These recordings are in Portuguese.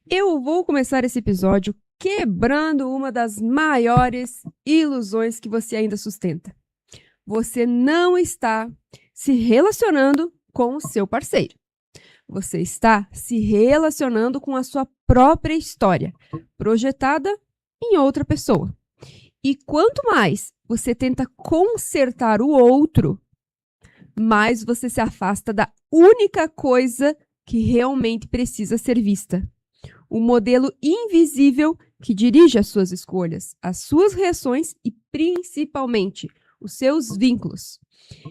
Eu vou começar esse episódio quebrando uma das maiores ilusões que você ainda sustenta. Você não está se relacionando com o seu parceiro. Você está se relacionando com a sua própria história, projetada em outra pessoa. E quanto mais você tenta consertar o outro, mais você se afasta da única coisa que realmente precisa ser vista. O modelo invisível que dirige as suas escolhas, as suas reações e, principalmente, os seus vínculos.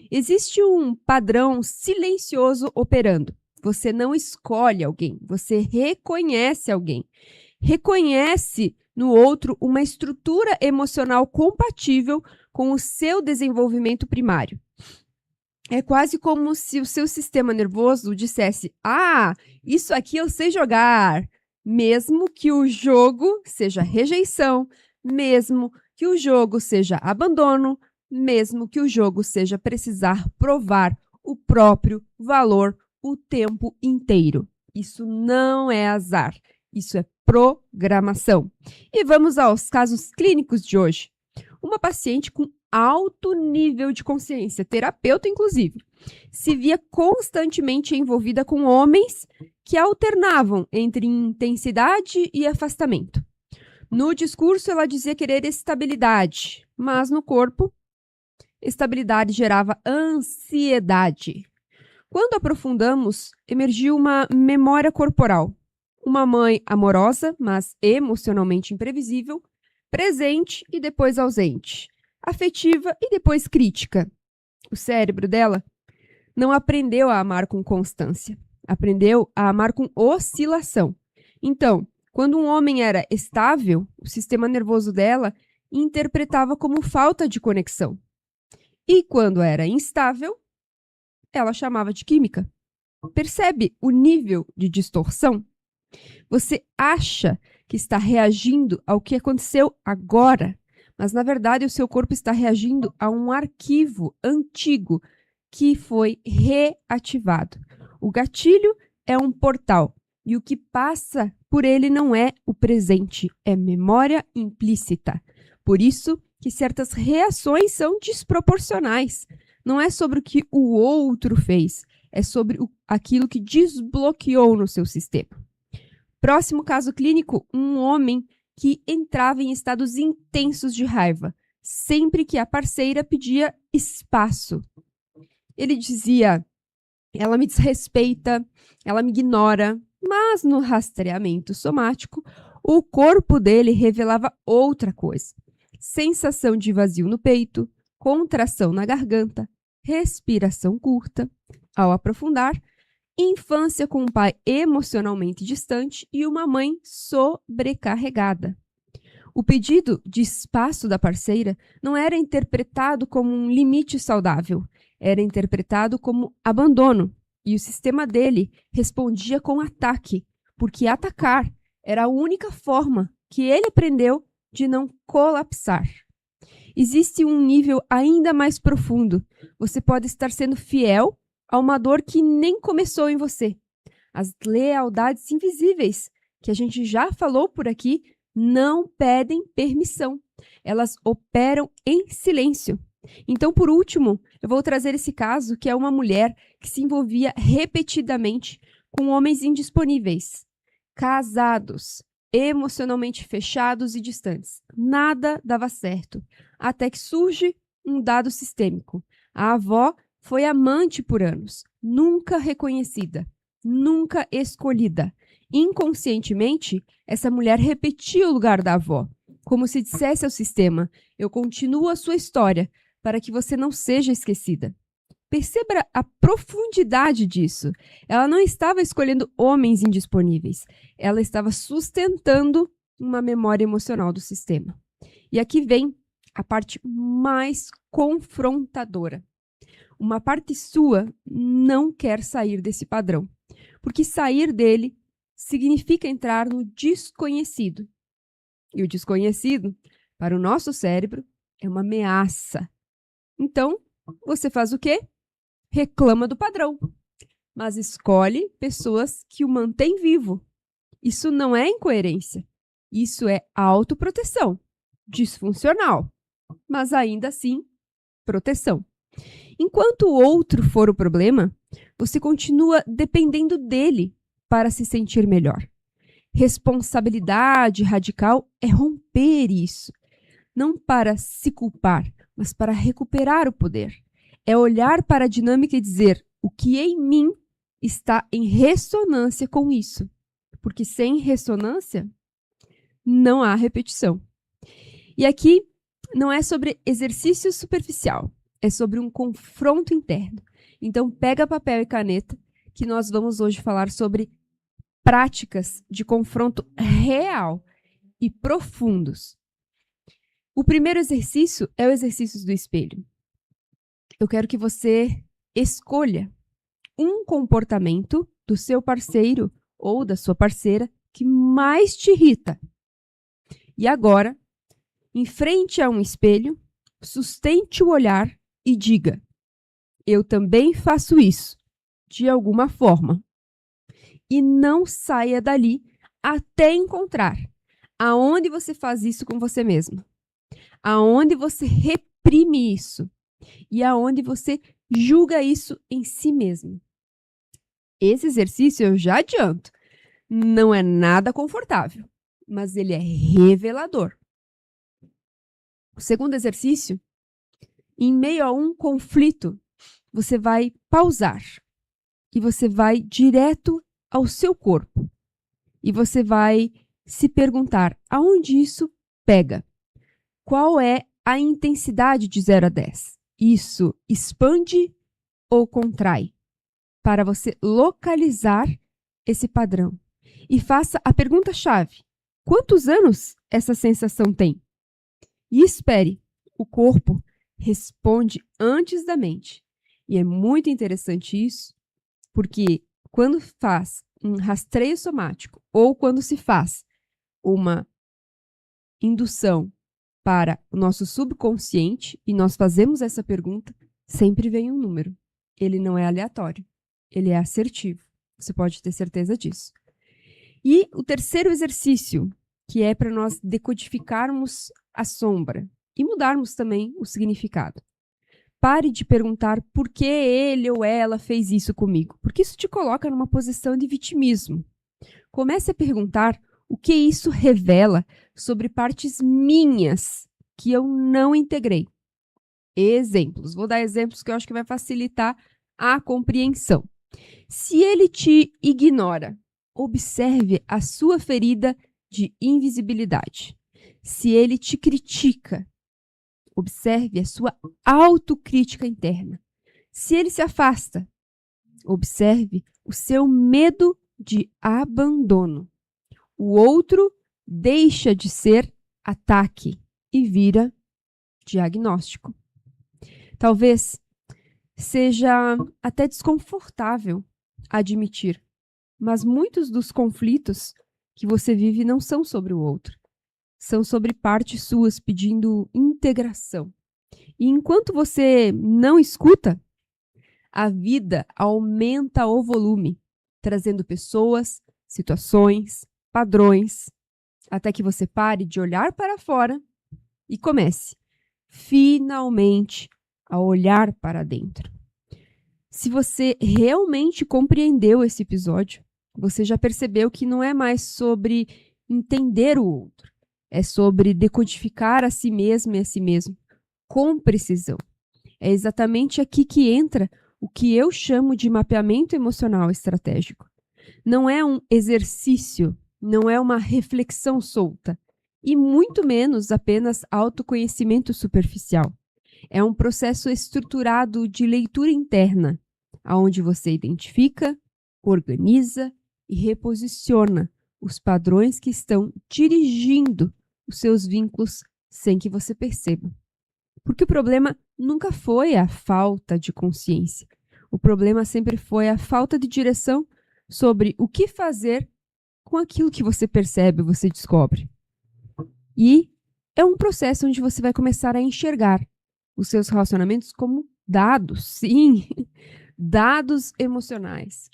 Existe um padrão silencioso operando. Você não escolhe alguém, você reconhece alguém. Reconhece no outro uma estrutura emocional compatível com o seu desenvolvimento primário. É quase como se o seu sistema nervoso dissesse: "Ah, isso aqui eu sei jogar", mesmo que o jogo seja rejeição, mesmo que o jogo seja abandono, mesmo que o jogo seja precisar provar o próprio valor o tempo inteiro. Isso não é azar, isso é programação. E vamos aos casos clínicos de hoje. Uma paciente com alto nível de consciência, terapeuta inclusive, se via constantemente envolvida com homens que alternavam entre intensidade e afastamento. No discurso, ela dizia querer estabilidade, mas no corpo, estabilidade gerava ansiedade. Quando aprofundamos, emergiu uma memória corporal. Uma mãe amorosa, mas emocionalmente imprevisível, presente e depois ausente, afetiva e depois crítica. O cérebro dela não aprendeu a amar com constância, aprendeu a amar com oscilação. Então, quando um homem era estável, o sistema nervoso dela interpretava como falta de conexão. E quando era instável, ela chamava de química. Percebe o nível de distorção? Você acha que está reagindo ao que aconteceu agora, mas na verdade o seu corpo está reagindo a um arquivo antigo que foi reativado. O gatilho é um portal e o que passa por ele não é o presente, é memória implícita. Por isso que certas reações são desproporcionais. Não é sobre o que o outro fez, é sobre aquilo que desbloqueou no seu sistema. Próximo caso clínico, um homem que entrava em estados intensos de raiva, sempre que a parceira pedia espaço. Ele dizia: "Ela me desrespeita, ela me ignora", mas no rastreamento somático, o corpo dele revelava outra coisa. Sensação de vazio no peito, contração na garganta, respiração curta. Ao aprofundar, infância com um pai emocionalmente distante e uma mãe sobrecarregada. O pedido de espaço da parceira não era interpretado como um limite saudável, era interpretado como abandono, e o sistema dele respondia com ataque, porque atacar era a única forma que ele aprendeu de não colapsar. Existe um nível ainda mais profundo. Você pode estar sendo fiel a uma dor que nem começou em você. As lealdades invisíveis, que a gente já falou por aqui, não pedem permissão. Elas operam em silêncio. Então, por último, eu vou trazer esse caso, que é uma mulher que se envolvia repetidamente com homens indisponíveis, casados, emocionalmente fechados e distantes. Nada dava certo, até que surge um dado sistêmico. A avó foi amante por anos, nunca reconhecida, nunca escolhida. Inconscientemente, essa mulher repetia o lugar da avó, como se dissesse ao sistema: "Eu continuo a sua história para que você não seja esquecida". Perceba a profundidade disso. Ela não estava escolhendo homens indisponíveis, ela estava sustentando uma memória emocional do sistema. E aqui vem a parte mais confrontadora. Uma parte sua não quer sair desse padrão, porque sair dele significa entrar no desconhecido. E o desconhecido, para o nosso cérebro, é uma ameaça. Então, você faz o quê? Reclama do padrão, mas escolhe pessoas que o mantêm vivo. Isso não é incoerência. Isso é autoproteção. Disfuncional, mas ainda assim, proteção. Enquanto o outro for o problema, você continua dependendo dele para se sentir melhor. Responsabilidade radical é romper isso. Não para se culpar, mas para recuperar o poder. É olhar para a dinâmica e dizer: o que em mim está em ressonância com isso. Porque sem ressonância, não há repetição. E aqui não é sobre exercício superficial, é sobre um confronto interno. Então, pega papel e caneta, que nós vamos hoje falar sobre práticas de confronto real e profundos. O primeiro exercício é o exercício do espelho. Eu quero que você escolha um comportamento do seu parceiro ou da sua parceira que mais te irrita. E agora, em frente a um espelho, sustente o olhar e diga: eu também faço isso, de alguma forma. E não saia dali até encontrar aonde você faz isso com você mesmo, aonde você reprime isso e aonde você julga isso em si mesmo. Esse exercício, eu já adianto, não é nada confortável, mas ele é revelador. O segundo exercício, em meio a um conflito, você vai pausar e você vai direto ao seu corpo. E você vai se perguntar aonde isso pega. Qual é a intensidade de 0 a 10? Isso expande ou contrai? Para você localizar esse padrão. E faça a pergunta-chave: quantos anos essa sensação tem? E espere, o corpo responde antes da mente. E é muito interessante isso, porque quando faz um rastreio somático ou quando se faz uma indução para o nosso subconsciente e nós fazemos essa pergunta, sempre vem um número. Ele não é aleatório, ele é assertivo. Você pode ter certeza disso. E o terceiro exercício, que é para nós decodificarmos a sombra e mudarmos também o significado. Pare de perguntar por que ele ou ela fez isso comigo, porque isso te coloca numa posição de vitimismo. Comece a perguntar o que isso revela sobre partes minhas que eu não integrei. Exemplos. Vou dar exemplos que eu acho que vai facilitar a compreensão. Se ele te ignora, observe a sua ferida de invisibilidade. Se ele te critica, observe a sua autocrítica interna. Se ele se afasta, observe o seu medo de abandono. O outro deixa de ser ataque e vira diagnóstico. Talvez seja até desconfortável admitir, mas muitos dos conflitos que você vive não são sobre o outro. São sobre partes suas pedindo integração. E enquanto você não escuta, a vida aumenta o volume, trazendo pessoas, situações, padrões, até que você pare de olhar para fora e comece, finalmente, a olhar para dentro. Se você realmente compreendeu esse episódio, você já percebeu que não é mais sobre entender o outro, é sobre decodificar a si mesmo e a si mesmo, com precisão. É exatamente aqui que entra o que eu chamo de mapeamento emocional estratégico. Não é um exercício, não é uma reflexão solta, e muito menos apenas autoconhecimento superficial. É um processo estruturado de leitura interna, onde você identifica, organiza e reposiciona os padrões que estão dirigindo os seus vínculos sem que você perceba. Porque o problema nunca foi a falta de consciência. O problema sempre foi a falta de direção sobre o que fazer com aquilo que você percebe, você descobre. E é um processo onde você vai começar a enxergar os seus relacionamentos como dados, sim, dados emocionais.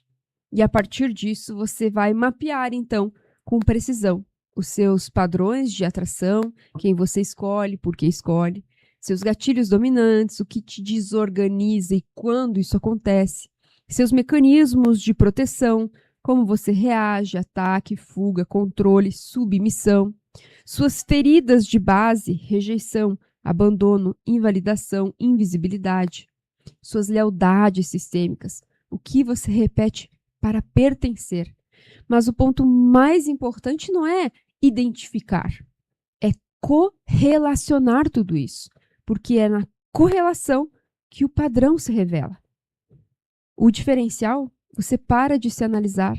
E a partir disso, você vai mapear, então, com precisão os seus padrões de atração, quem você escolhe, por que escolhe, seus gatilhos dominantes, o que te desorganiza e quando isso acontece, seus mecanismos de proteção, como você reage, ataque, fuga, controle, submissão, suas feridas de base, rejeição, abandono, invalidação, invisibilidade, suas lealdades sistêmicas, o que você repete para pertencer. Mas o ponto mais importante não é identificar, é correlacionar tudo isso, porque é na correlação que o padrão se revela. O diferencial, você para de se analisar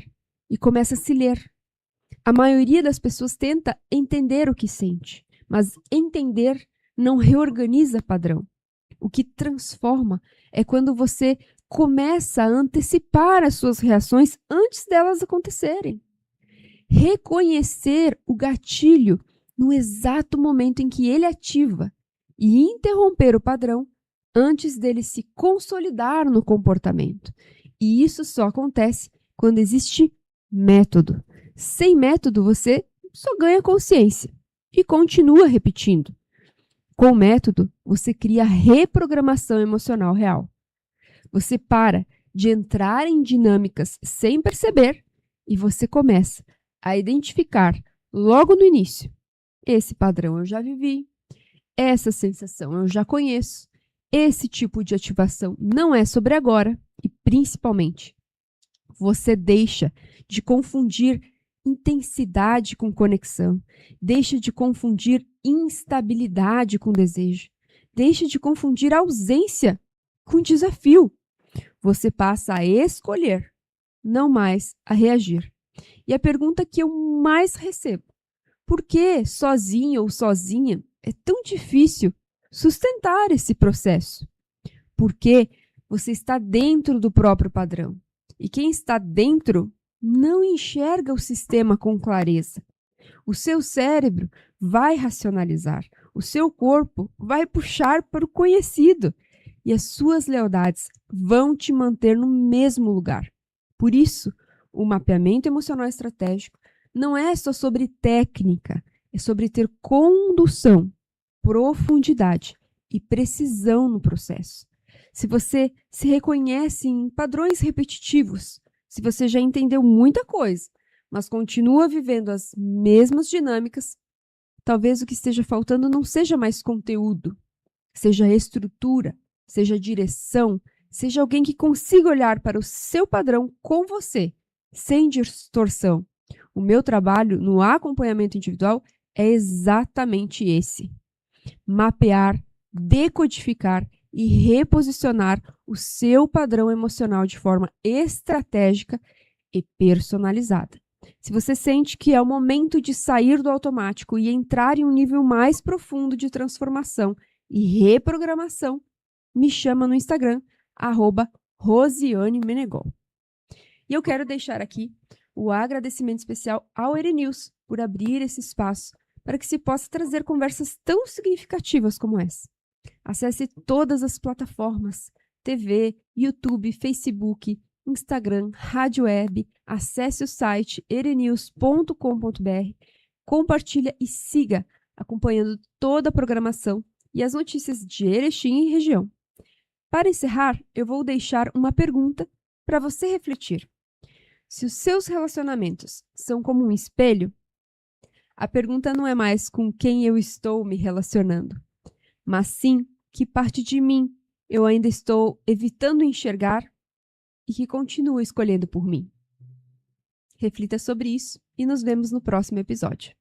e começa a se ler. A maioria das pessoas tenta entender o que sente, mas entender não reorganiza padrão. O que transforma é quando você começa a antecipar as suas reações antes delas acontecerem. Reconhecer o gatilho no exato momento em que ele ativa e interromper o padrão antes dele se consolidar no comportamento. E isso só acontece quando existe método. Sem método, você só ganha consciência e continua repetindo. Com o método, você cria reprogramação emocional real. Você para de entrar em dinâmicas sem perceber e você começa a identificar logo no início. Esse padrão eu já vivi, essa sensação eu já conheço, esse tipo de ativação não é sobre agora e, principalmente, você deixa de confundir intensidade com conexão, deixa de confundir instabilidade com desejo, deixa de confundir ausência com desafio. Você passa a escolher, não mais a reagir. E a pergunta que eu mais recebo: por que sozinho ou sozinha é tão difícil sustentar esse processo? Porque você está dentro do próprio padrão. E quem está dentro não enxerga o sistema com clareza. O seu cérebro vai racionalizar, o seu corpo vai puxar para o conhecido e as suas lealdades vão te manter no mesmo lugar. Por isso, o mapeamento emocional estratégico não é só sobre técnica, é sobre ter condução, profundidade e precisão no processo. Se você se reconhece em padrões repetitivos, se você já entendeu muita coisa, mas continua vivendo as mesmas dinâmicas, talvez o que esteja faltando não seja mais conteúdo, seja estrutura, seja direção, seja alguém que consiga olhar para o seu padrão com você, sem distorção. O meu trabalho no acompanhamento individual é exatamente esse: mapear, decodificar e reposicionar o seu padrão emocional de forma estratégica e personalizada. Se você sente que é o momento de sair do automático e entrar em um nível mais profundo de transformação e reprogramação, me chama no Instagram, @RosianeMenegol. E eu quero deixar aqui o agradecimento especial ao Erenews por abrir esse espaço para que se possa trazer conversas tão significativas como essa. Acesse todas as plataformas, TV, YouTube, Facebook, Instagram, rádio web, acesse o site erenews.com.br, compartilha e siga, acompanhando toda a programação e as notícias de Erechim e região. Para encerrar, eu vou deixar uma pergunta para você refletir. Se os seus relacionamentos são como um espelho, a pergunta não é mais com quem eu estou me relacionando, mas sim que parte de mim eu ainda estou evitando enxergar e que continuo escolhendo por mim. Reflita sobre isso e nos vemos no próximo episódio.